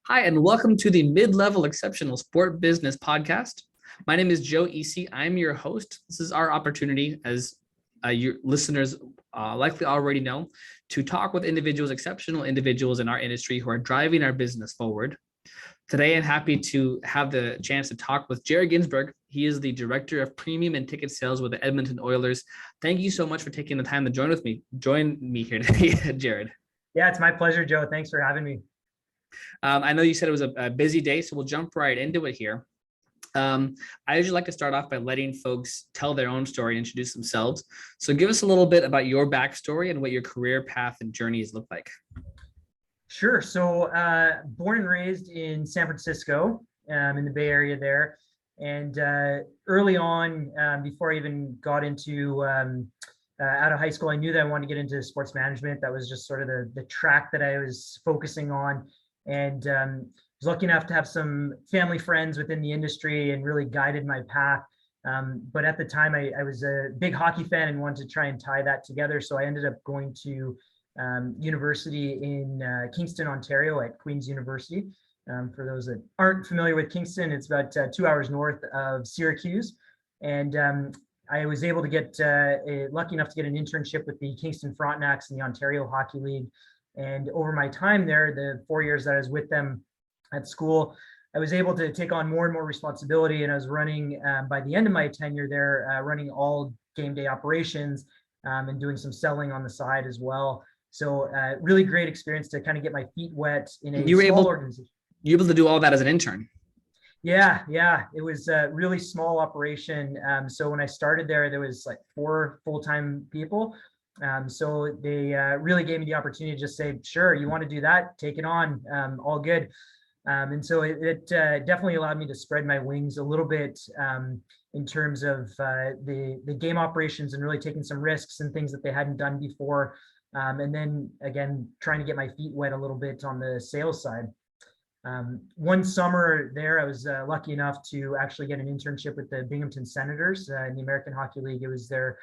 Hi, and welcome to the Mid-Level Exceptional Sport Business Podcast. My name is Joe Easy. I'm your host. This is our opportunity, as your listeners likely already know, to talk with exceptional individuals in our industry who are driving our business forward. Today, I'm happy to have the chance to talk with Jared Ginsburg. He is the Director of Premium and Ticket Sales with the Edmonton Oilers. Thank you so much for taking the time to join me here today, Jared. Yeah, it's my pleasure, Joe. Thanks for having me. I know you said it was a busy day, so we'll jump right into it here. I usually like to start off by letting folks tell their own story and introduce themselves. So give us a little bit about your backstory and what your career path and journeys look like. Sure. So born and raised in San Francisco, in the Bay Area there. And early on, before I even got into out of high school, I knew that I wanted to get into sports management. That was just sort of the track that I was focusing on. And was lucky enough to have some family friends within the industry and really guided my path. But at the time, I was a big hockey fan and wanted to try and tie that together. So I ended up going to university in Kingston, Ontario at Queen's University. For those that aren't familiar with Kingston, it's about 2 hours north of Syracuse. And I was able to get lucky enough to get an internship with the Kingston Frontenacs in the Ontario Hockey League. And over my time there, the 4 years that I was with them at school, I was able to take on more and more responsibility. And I was running, by the end of my tenure there, running all game day operations and doing some selling on the side as well. So really great experience to kind of get my feet wet in a small organization. You were able to do all that as an intern? Yeah. It was a really small operation. So when I started there was like 4 full-time people. So they really gave me the opportunity to just say, sure, you want to do that, take it on, all good. And so it definitely allowed me to spread my wings a little bit in terms of the game operations and really taking some risks and things that they hadn't done before. And then again, trying to get my feet wet a little bit on the sales side. One summer there, I was lucky enough to actually get an internship with the Binghamton Senators in the American Hockey League. It was their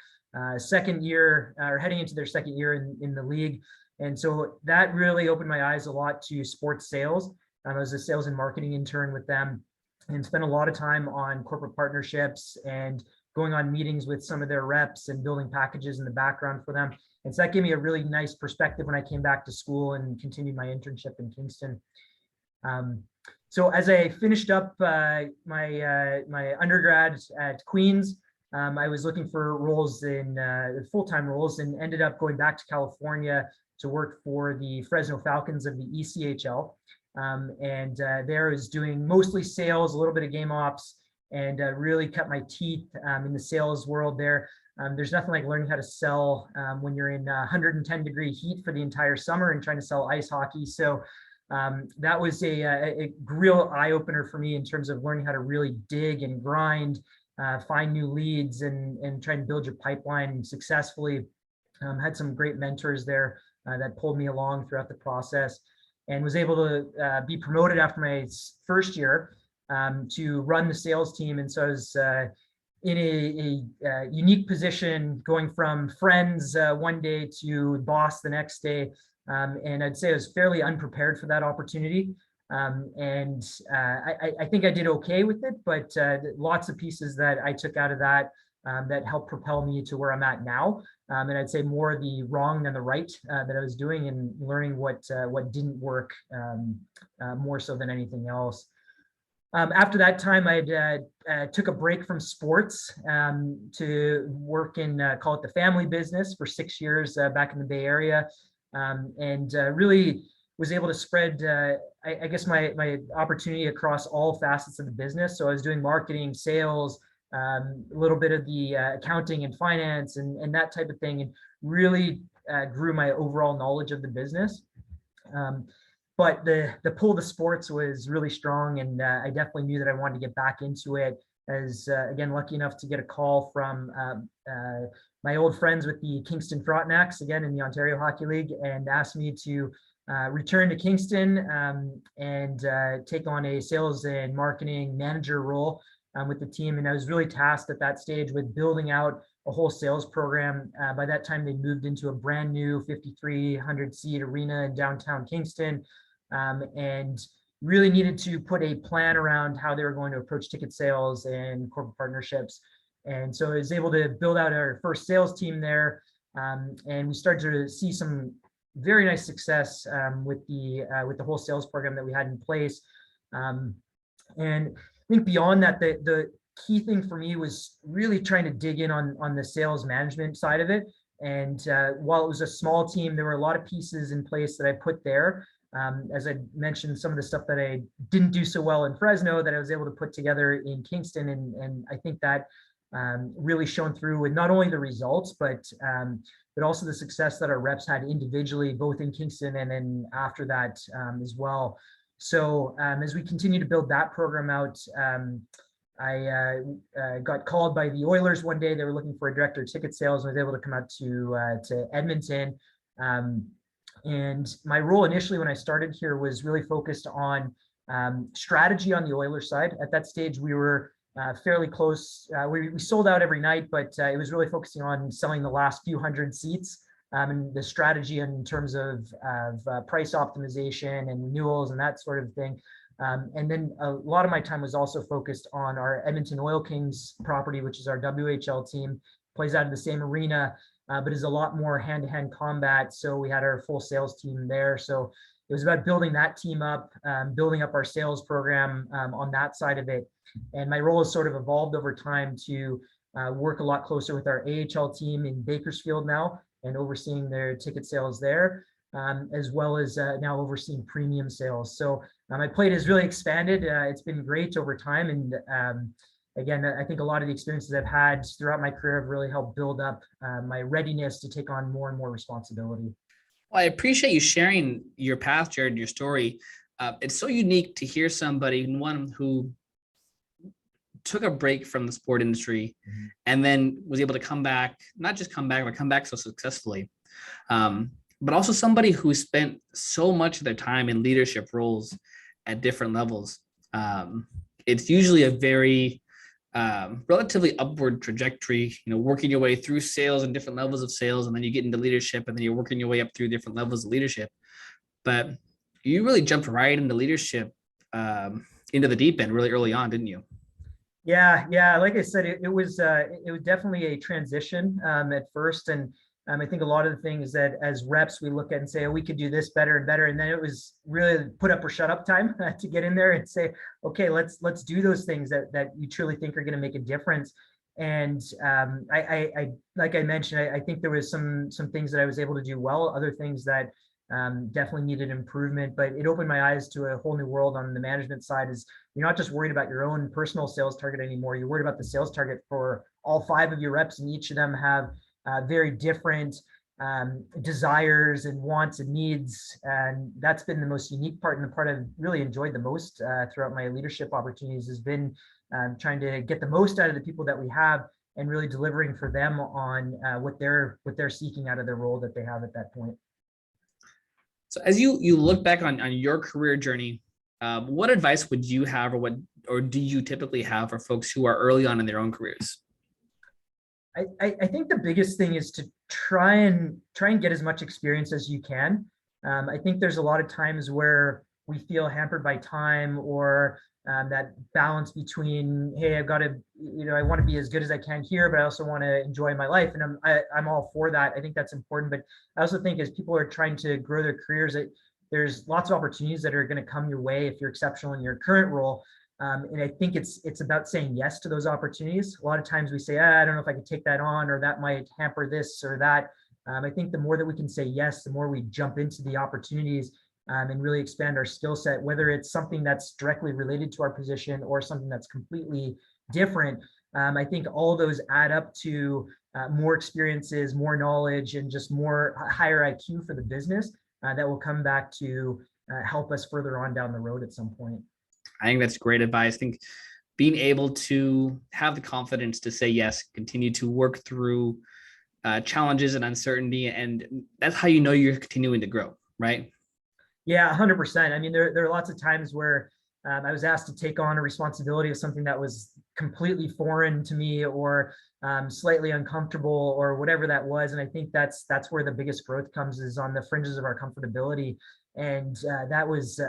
second year, or heading into their second year in the league. And so that really opened my eyes a lot to sports sales. I was a sales and marketing intern with them and spent a lot of time on corporate partnerships and going on meetings with some of their reps and building packages in the background for them. And so that gave me a really nice perspective when I came back to school and continued my internship in Kingston. So as I finished up my undergrad at Queen's, I was looking for roles in full-time roles and ended up going back to California to work for the Fresno Falcons of the ECHL. And there I was doing mostly sales, a little bit of game ops, and really cut my teeth in the sales world there. There's nothing like learning how to sell when you're in 110-degree heat for the entire summer and trying to sell ice hockey. So that was a real eye-opener for me in terms of learning how to really dig and grind, find new leads and try and build your pipeline successfully. Had some great mentors there that pulled me along throughout the process and was able to be promoted after my first year to run the sales team. And so I was in a unique position, going from friends one day to boss the next day. And I'd say I was fairly unprepared for that opportunity. And I think I did okay with it, but lots of pieces that I took out of that that helped propel me to where I'm at now. And I'd say more the wrong than the right that I was doing and learning what didn't work more so than anything else. After that time, I took a break from sports to work in, call it the family business for 6 years back in the Bay Area. And really was able to spread, I guess, my opportunity across all facets of the business. So I was doing marketing, sales, a little bit of the accounting and finance and that type of thing, and really grew my overall knowledge of the business. But the pull to sports was really strong, and I definitely knew that I wanted to get back into it. As again, lucky enough to get a call from my old friends with the Kingston Frontenacs, again in the Ontario Hockey League, and asked me to return to Kingston and take on a sales and marketing manager role with the team. And I was really tasked at that stage with building out a whole sales program. By that time, they moved into a brand new 5,300 seat arena in downtown Kingston. And really needed to put a plan around how they were going to approach ticket sales and corporate partnerships. And so I was able to build out our first sales team there. And we started to see some very nice success with the whole sales program that we had in place. And I think beyond that, the key thing for me was really trying to dig in on the sales management side of it. And while it was a small team, there were a lot of pieces in place that I put there. As I mentioned, some of the stuff that I didn't do so well in Fresno that I was able to put together in Kingston. And I think that really shone through with not only the results, but also the success that our reps had individually, both in Kingston and then after that as well. So as we continue to build that program out, I got called by the Oilers one day. They were looking for a director of ticket sales. I was able to come out to Edmonton. And my role initially when I started here was really focused on strategy on the Oilers side. At that stage, we were fairly close. We sold out every night, but it was really focusing on selling the last few hundred seats and the strategy in terms of price optimization and renewals and that sort of thing. And then a lot of my time was also focused on our Edmonton Oil Kings property, which is our WHL team, plays out of the same arena, but is a lot more hand-to-hand combat. So we had our full sales team there. So it was about building that team up, building up our sales program on that side of it. And my role has sort of evolved over time to work a lot closer with our AHL team in Bakersfield now and overseeing their ticket sales there, as well as now overseeing premium sales. So my plate has really expanded. It's been great over time. And again, I think a lot of the experiences I've had throughout my career have really helped build up my readiness to take on more and more responsibility. Well, I appreciate you sharing your path, Jared, your story. It's so unique to hear somebody, one who took a break from the sport industry and then was able to come back, not just come back, but come back so successfully. But also somebody who spent so much of their time in leadership roles at different levels. It's usually a very relatively upward trajectory, working your way through sales and different levels of sales, and then you get into leadership, and then you're working your way up through different levels of leadership. But you really jumped right into leadership, into the deep end really early on, didn't you? Yeah. Like I said, it was definitely a transition at first, and I think a lot of the things that as reps we look at and say, oh, we could do this better and better, and then it was really put up or shut up time to get in there and say, okay, let's do those things that you truly think are going to make a difference. And I like I mentioned, I think there was some things that I was able to do well, other things that definitely needed improvement, but it opened my eyes to a whole new world on the management side. Is you're not just worried about your own personal sales target anymore. You're worried about the sales target for all 5 of your reps, and each of them have very different desires and wants and needs. And that's been the most unique part, and the part I've really enjoyed the most throughout my leadership opportunities has been trying to get the most out of the people that we have and really delivering for them on what they're seeking out of their role that they have at that point. So as you look back on your career journey, what advice would you have, or do you typically have for folks who are early on in their own careers? I think the biggest thing is to try and get as much experience as you can. I think there's a lot of times where we feel hampered by time, or that balance between, hey, I've got to, I want to be as good as I can here, but I also want to enjoy my life. And I'm all for that. I think that's important. But I also think as people are trying to grow their careers, there's lots of opportunities that are going to come your way if you're exceptional in your current role. And I think it's about saying yes to those opportunities. A lot of times we say, I don't know if I can take that on, or that might hamper this or that. I think the more that we can say yes, the more we jump into the opportunities and really expand our skill set, whether it's something that's directly related to our position or something that's completely different. I think all those add up to more experiences, more knowledge, and just more higher IQ for the business that will come back to help us further on down the road at some point. I think that's great advice. I think being able to have the confidence to say yes, continue to work through challenges and uncertainty, and that's how you know you're continuing to grow, right? Yeah, 100%. I mean, there are lots of times where I was asked to take on a responsibility of something that was completely foreign to me, or slightly uncomfortable or whatever that was. And I think that's where the biggest growth comes, is on the fringes of our comfortability. And that was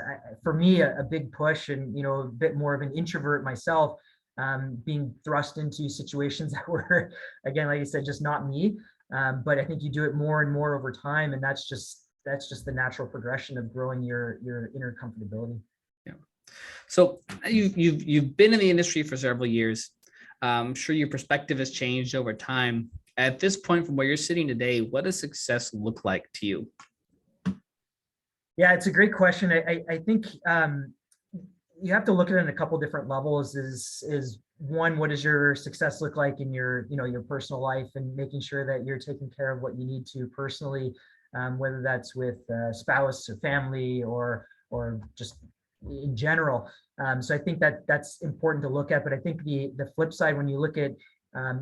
for me a big push, and a bit more of an introvert myself, being thrust into situations that were, again, like I said, just not me. But I think you do it more and more over time, and that's just the natural progression of growing your inner comfortability. Yeah. So you've been in the industry for several years. I'm sure your perspective has changed over time. At this point, from where you're sitting today, what does success look like to you? Yeah, it's a great question. I think you have to look at it in a couple different levels. Is one, what does your success look like in your your personal life, and making sure that you're taking care of what you need to personally, whether that's with spouse or family or just in general. So I think that's important to look at. But I think the flip side, when you look at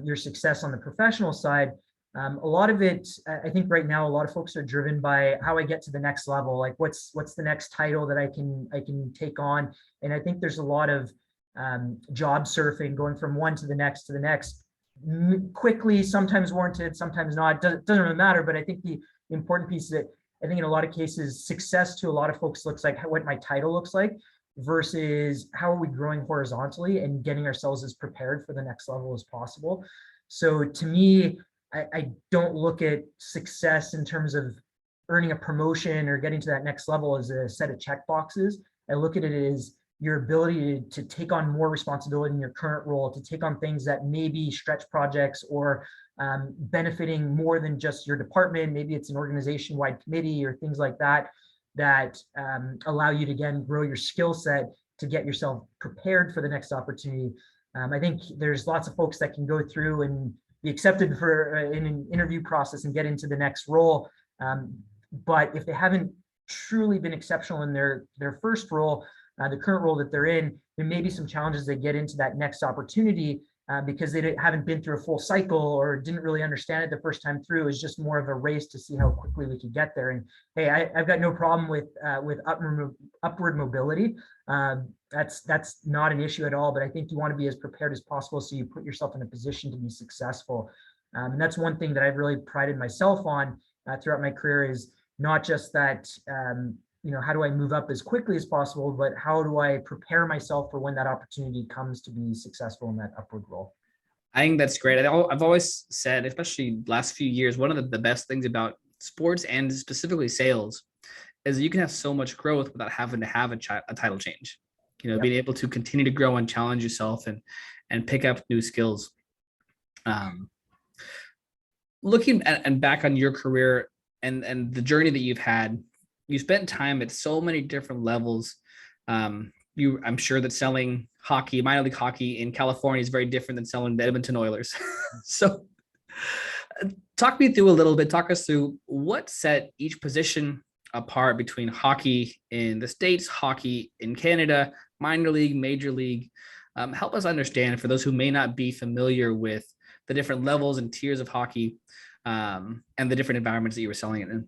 your success on the professional side, a lot of it, I think right now, a lot of folks are driven by how I get to the next level. Like what's the next title that I can take on. And I think there's a lot of job surfing, going from one to the next quickly, sometimes warranted, sometimes not. Doesn't really matter. But I think the important piece is that I think in a lot of cases, success to a lot of folks looks like what my title looks like, versus how are we growing horizontally and getting ourselves as prepared for the next level as possible. So to me, I don't look at success in terms of earning a promotion or getting to that next level as a set of check boxes. I look at it as your ability to take on more responsibility in your current role, to take on things that may be stretch projects or benefiting more than just your department. Maybe it's an organization-wide committee or things like that allow you to, again, grow your skill set to get yourself prepared for the next opportunity. I think there's lots of folks that can go through and be accepted for in an interview process and get into the next role. But if they haven't truly been exceptional in their first role, the current role that they're in, there may be some challenges they get into that next opportunity because they haven't been through a full cycle or didn't really understand it the first time through. It's just more of a race to see how quickly we could get there. And hey, I've got no problem with upward mobility. That's not an issue at all. But I think you want to be as prepared as possible so you put yourself in a position to be successful. And that's one thing that I've really prided myself on throughout my career, is not just that how do I move up as quickly as possible, but how do I prepare myself for when that opportunity comes to be successful in that upward role. I think that's great. I've always said, especially last few years, one of the best things about sports and specifically sales is you can have so much growth without having to have a title change. Yep. Being able to continue to grow and challenge yourself and pick up new skills. Looking at and back on your career and the journey that you've had, you spent time at so many different levels. I'm sure that selling hockey, minor league hockey in California is very different than selling the Edmonton Oilers. So talk us through what set each position apart between hockey in the States, hockey in Canada, minor league, major league. Help us understand, for those who may not be familiar with the different levels and tiers of hockey and the different environments that you were selling it in.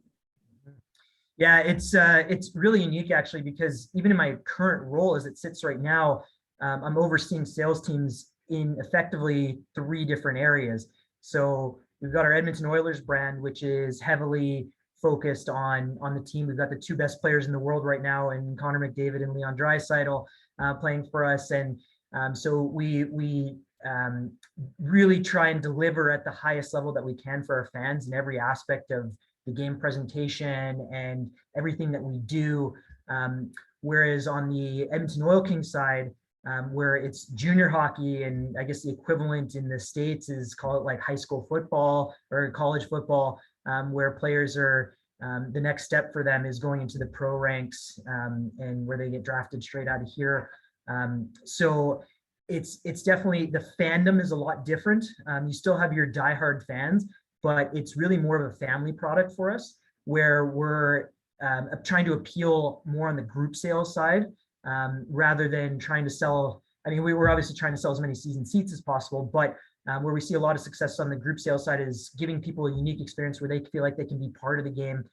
Yeah, it's really unique actually, because even in my current role as it sits right now, I'm overseeing sales teams in effectively 3 different areas. So we've got our Edmonton Oilers brand, which is heavily focused on the team. We've got the 2 best players in the world right now, and Connor McDavid and Leon Draisaitl playing for us. And so we really try and deliver at the highest level that we can for our fans in every aspect of the game presentation and everything that we do. Whereas on the Edmonton Oil Kings side, where it's junior hockey, and I guess the equivalent in the States is, call it like high school football or college football, where players are, the next step for them is going into the pro ranks, and where they get drafted straight out of here. So it's definitely, the fandom is a lot different. You still have your diehard fans, but it's really more of a family product for us, where we're trying to appeal more on the group sales side, rather than trying to sell. I mean, we were obviously trying to sell as many season seats as possible, but where we see a lot of success on the group sales side is giving people a unique experience where they feel like they can be part of the game.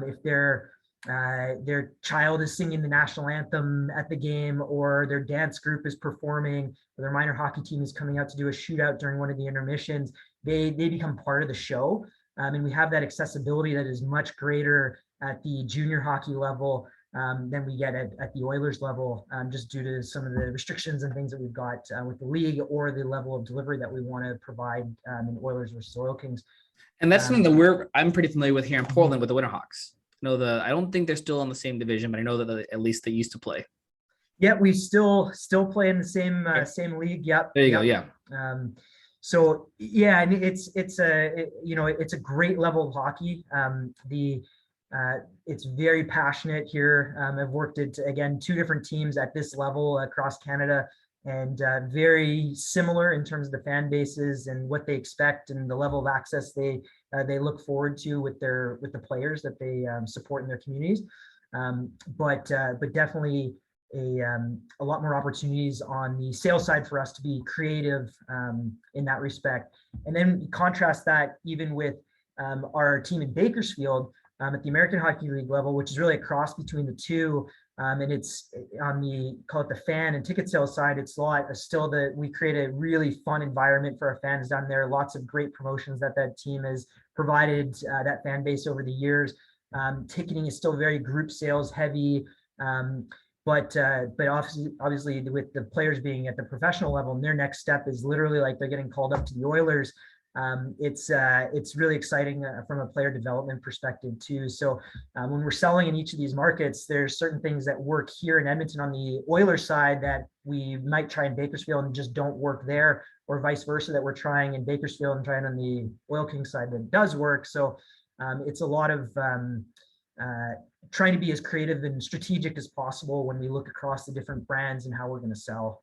If they're their child is singing the national anthem at the game, or their dance group is performing, or their minor hockey team is coming out to do a shootout during one of the intermissions, they become part of the show. And we have that accessibility that is much greater at the junior hockey level than we get at the Oilers level, just due to some of the restrictions and things that we've got with the league, or the level of delivery that we want to provide in Oilers versus Oil Kings. And that's something that I'm pretty familiar with here in Portland with the Winterhawks. I don't think they're still on the same division, but I know that at least they used to play. Yeah, we still play in the same league. Yep. There you go. Yeah. So yeah, and it's a great level of hockey. It's very passionate here. I've worked at, again, 2 different teams at this level across Canada, and very similar in terms of the fan bases and what they expect and the level of access they look forward to with the players that they support in their communities. But definitely a lot more opportunities on the sales side for us to be creative in that respect. And then contrast that even with our team in Bakersfield at the American Hockey League level, which is really a cross between the two. And it's on call it the fan and ticket sales side. It's we create a really fun environment for our fans down there. Lots of great promotions that team has provided that fan base over the years. Ticketing is still very group sales heavy. But obviously with the players being at the professional level, and their next step is literally like they're getting called up to the Oilers. It's really exciting from a player development perspective too. So when we're selling in each of these markets, there's certain things that work here in Edmonton on the Oilers side that we might try in Bakersfield and just don't work there, or vice versa, that we're trying in Bakersfield and trying on the Oil Kings side that does work. So it's a lot of trying to be as creative and strategic as possible when we look across the different brands and how we're going to sell.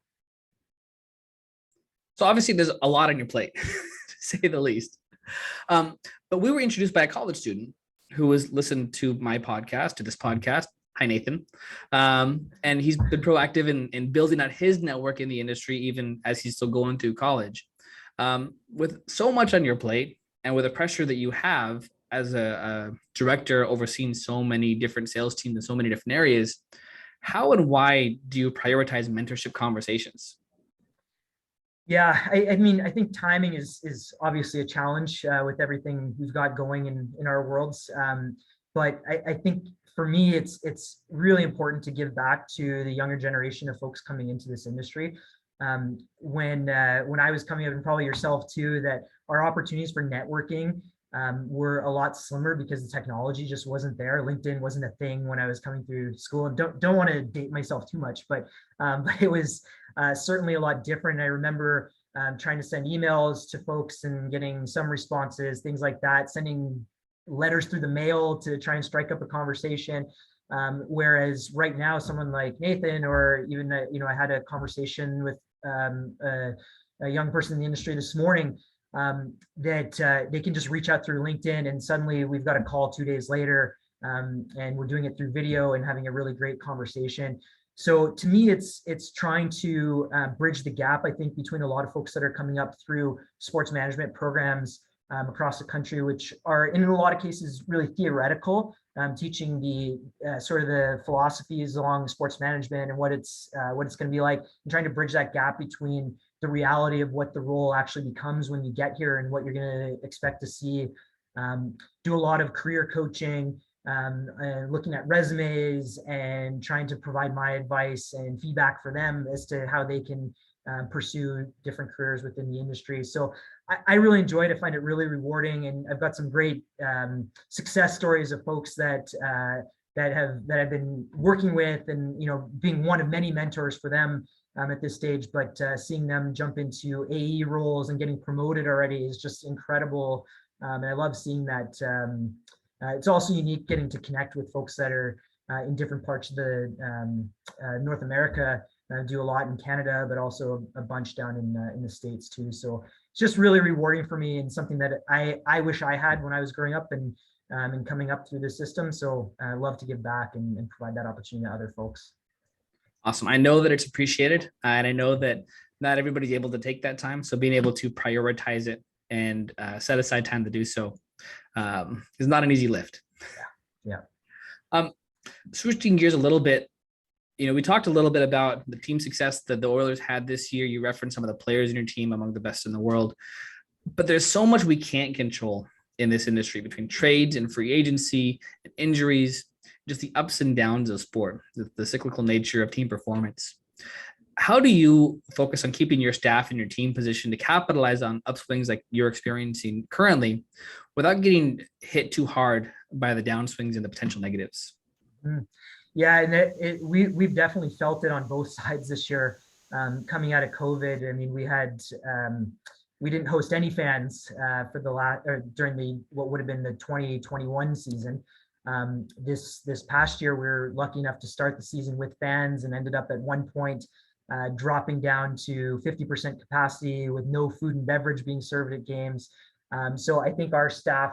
So obviously there's a lot on your plate, to say the least. But we were introduced by a college student who was listened to this podcast. Hi, Nathan. And he's been proactive in building out his network in the industry, even as he's still going through college. With so much on your plate and with the pressure that you have as a director overseeing so many different sales teams in so many different areas, how and why do you prioritize mentorship conversations? Yeah, I mean, I think timing is obviously a challenge with everything we've got going in our worlds. But I think for me, it's really important to give back to the younger generation of folks coming into this industry. When I was coming up, and probably yourself too, that our opportunities for networking were a lot slimmer because the technology just wasn't there. LinkedIn wasn't a thing when I was coming through school, and don't want to date myself too much, but it was certainly a lot different. I remember trying to send emails to folks and getting some responses, things like that, sending letters through the mail to try and strike up a conversation. Whereas right now, someone like Nathan, or even I had a conversation with a young person in the industry this morning, that they can just reach out through LinkedIn, and suddenly we've got a call 2 days later, and we're doing it through video and having a really great conversation. So to me, it's trying to bridge the gap, I think, between a lot of folks that are coming up through sports management programs across the country, which are in a lot of cases really theoretical, teaching the sort of the philosophies along sports management and what it's going to be like, and trying to bridge that gap between the reality of what the role actually becomes when you get here and what you're going to expect to see. Do a lot of career coaching, and looking at resumes and trying to provide my advice and feedback for them as to how they can pursue different careers within the industry. So I really enjoy it. I find it really rewarding, and I've got some great success stories of folks that I've been working with, and being one of many mentors for them at this stage. But seeing them jump into AE roles and getting promoted already is just incredible, and I love seeing that. It's also unique getting to connect with folks that are in different parts of the North America. Do a lot in Canada, but also a bunch down in the States too. So it's just really rewarding for me, and something that I wish I had when I was growing up and coming up through the system. So I love to give back and provide that opportunity to other folks. Awesome. I know that it's appreciated, and I know that not everybody's able to take that time. So being able to prioritize it and set aside time to do so is not an easy lift. Yeah. Switching gears a little bit, we talked a little bit about the team success that the Oilers had this year. You referenced some of the players in your team among the best in the world, but there's so much we can't control in this industry between trades and free agency and injuries, just the ups and downs of sport, the cyclical nature of team performance. How do you focus on keeping your staff and your team positioned to capitalize on upswings like you're experiencing currently without getting hit too hard by the downswings and the potential negatives? Yeah, and we've definitely felt it on both sides this year. Coming out of COVID, I mean, we didn't host any fans for during what would have been the 2021 season. This past year, we were lucky enough to start the season with fans and ended up at one point dropping down to 50% capacity with no food and beverage being served at games. So I think our staff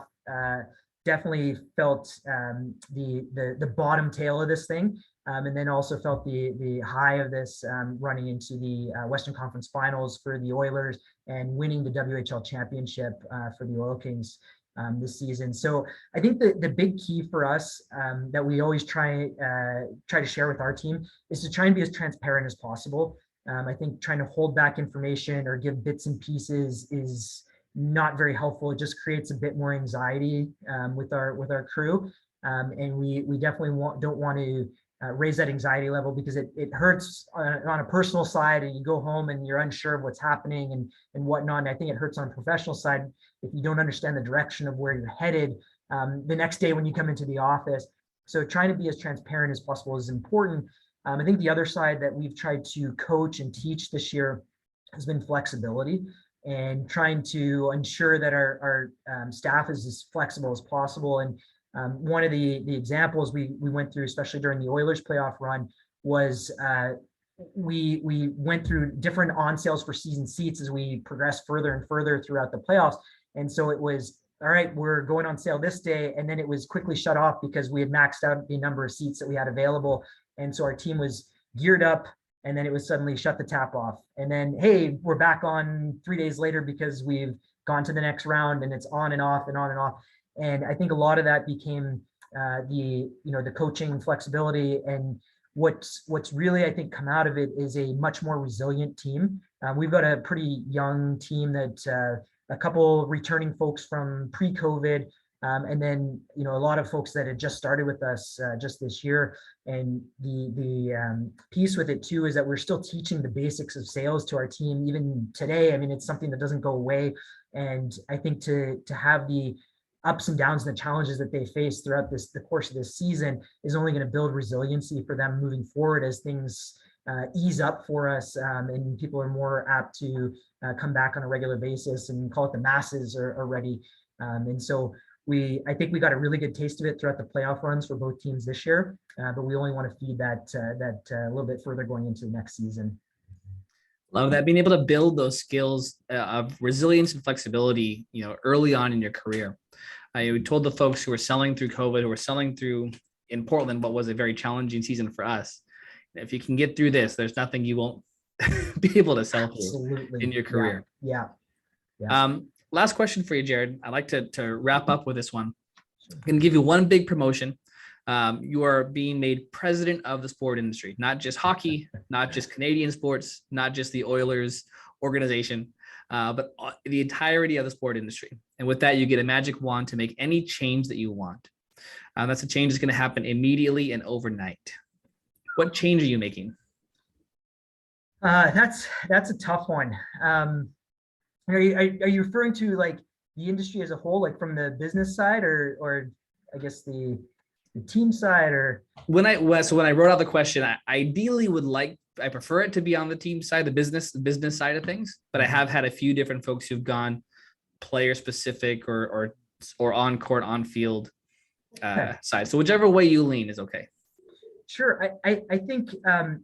definitely felt the bottom tail of this thing, and then also felt the high of this running into the Western Conference Finals for the Oilers and winning the WHL championship for the Oil Kings this season. So I think the big key for us that we always try to share with our team is to try and be as transparent as possible. I think trying to hold back information or give bits and pieces is not very helpful. It just creates a bit more anxiety with our crew, and we definitely don't want to raise that anxiety level, because it hurts on a personal side, and you go home and you're unsure of what's happening and whatnot. And I think it hurts on a professional side if you don't understand the direction of where you're headed the next day when you come into the office. So trying to be as transparent as possible is important. I think the other side that we've tried to coach and teach this year has been flexibility, and trying to ensure that our staff is as flexible as possible. And one of the examples we went through, especially during the Oilers playoff run, was we went through different on sales for season seats as we progressed further and further throughout the playoffs. And so it was, all right, we're going on sale this day. And then it was quickly shut off because we had maxed out the number of seats that we had available. And so our team was geared up, and then it was suddenly shut the tap off. And then, hey, we're back on 3 days later because we've gone to the next round, and it's on and off and on and off. And I think a lot of that became the coaching flexibility. And what's really, I think, come out of it is a much more resilient team. We've got a pretty young team that a couple returning folks from pre-COVID, and then a lot of folks that had just started with us just this year. And the piece with it too is that we're still teaching the basics of sales to our team even today. I mean, it's something that doesn't go away. And I think to have the ups and downs and the challenges that they face throughout the course of this season is only going to build resiliency for them moving forward as things ease up for us, and people are more apt to come back on a regular basis, and call it the masses are ready. And so I think we got a really good taste of it throughout the playoff runs for both teams this year, but we only want to feed that a little bit further going into the next season. Love that, being able to build those skills of resilience and flexibility, early on in your career. We told the folks who were selling through COVID, who were selling through in Portland, what was a very challenging season for us. If you can get through this, there's nothing you won't be able to sell through in your career. Yeah. Last question for you, Jared. I'd like to wrap up with this one. I'm going to give you one big promotion. You are being made president of the sport industry, not just hockey, not just Canadian sports, not just the Oilers organization, but the entirety of the sport industry. And with that, you get a magic wand to make any change that you want. That's a change that's going to happen immediately and overnight. What change are you making? That's a tough one. Are you referring to like the industry as a whole, like from the business side, or I guess the team side? Or when I wrote out the question, I ideally I prefer it to be on the team side, the business side of things. But I have had a few different folks who've gone player specific or on court, on field side. So whichever way you lean is okay. Sure. I think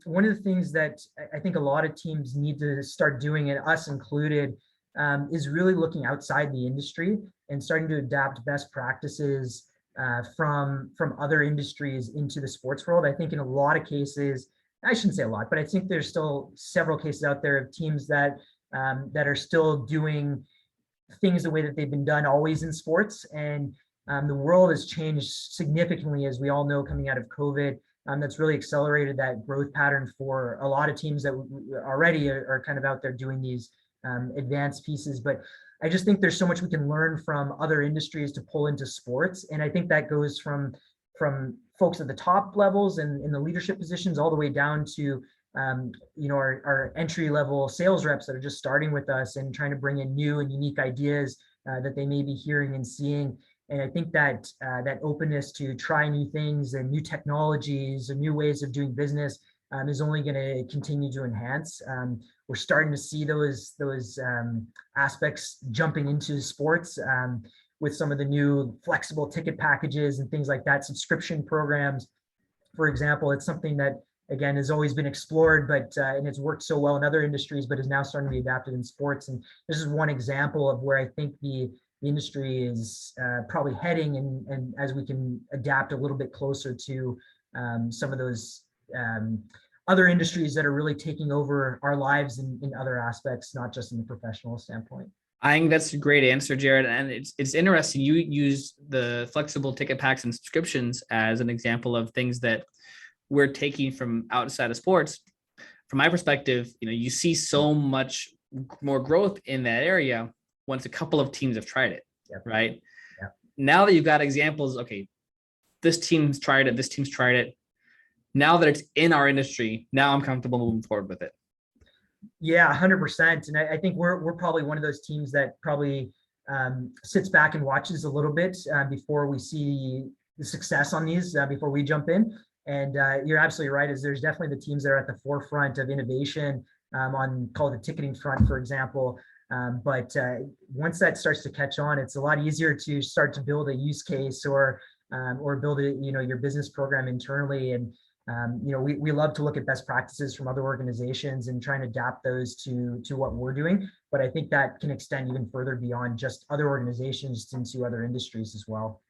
one of the things that I think a lot of teams need to start doing, and us included, is really looking outside the industry and starting to adapt best practices from other industries into the sports world. I think in a lot of cases, I shouldn't say a lot, but I think there's still several cases out there of teams that are still doing things the way that they've been done always in sports. And The world has changed significantly, as we all know, coming out of COVID. That's really accelerated that growth pattern for a lot of teams that already are kind of out there doing these advanced pieces. But I just think there's so much we can learn from other industries to pull into sports. And I think that goes from folks at the top levels and in the leadership positions all the way down to our entry level sales reps that are just starting with us and trying to bring in new and unique ideas that they may be hearing and seeing. And I think that that openness to try new things and new technologies and new ways of doing business is only going to continue to enhance. We're starting to see those aspects jumping into sports with some of the new flexible ticket packages and things like that, subscription programs. For example, it's something that, again, has always been explored, but and it's worked so well in other industries, but is now starting to be adapted in sports. And this is one example of where I think the industry is probably heading, and as we can adapt a little bit closer to some of those other industries that are really taking over our lives in other aspects, not just in the professional standpoint. I think that's a great answer, Jared. And it's interesting. You use the flexible ticket packs and subscriptions as an example of things that we're taking from outside of sports. From my perspective, you see so much more growth in that area once a couple of teams have tried it, Yep. right? Yep. Now that you've got examples, okay, this team's tried it, this team's tried it. Now that it's in our industry, now I'm comfortable moving forward with it. Yeah, 100%. And I think we're probably one of those teams that probably sits back and watches a little bit before we see the success on these, before we jump in. And you're absolutely right, is there's definitely the teams that are at the forefront of innovation on, call it the ticketing front, for example. But once that starts to catch on, it's a lot easier to start to build a use case or build your business program internally. And we love to look at best practices from other organizations and try and adapt those to what we're doing. But I think that can extend even further beyond just other organizations into other industries as well.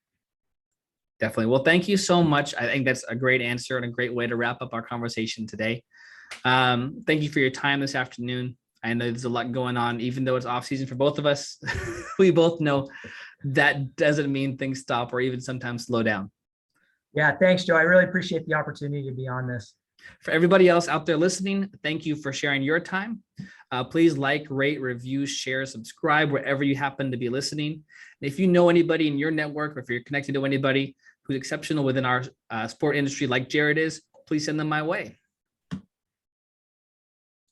Definitely. Well, thank you so much. I think that's a great answer and a great way to wrap up our conversation today. Thank you for your time this afternoon. I know there's a lot going on, even though it's off season for both of us. We both know that doesn't mean things stop or even sometimes slow down. Yeah, thanks, Joe. I really appreciate the opportunity to be on this. For everybody else out there listening, thank you for sharing your time. Please like, rate, review, share, subscribe wherever you happen to be listening. And if you know anybody in your network, or if you're connected to anybody who's exceptional within our sport industry like Jared is, please send them my way.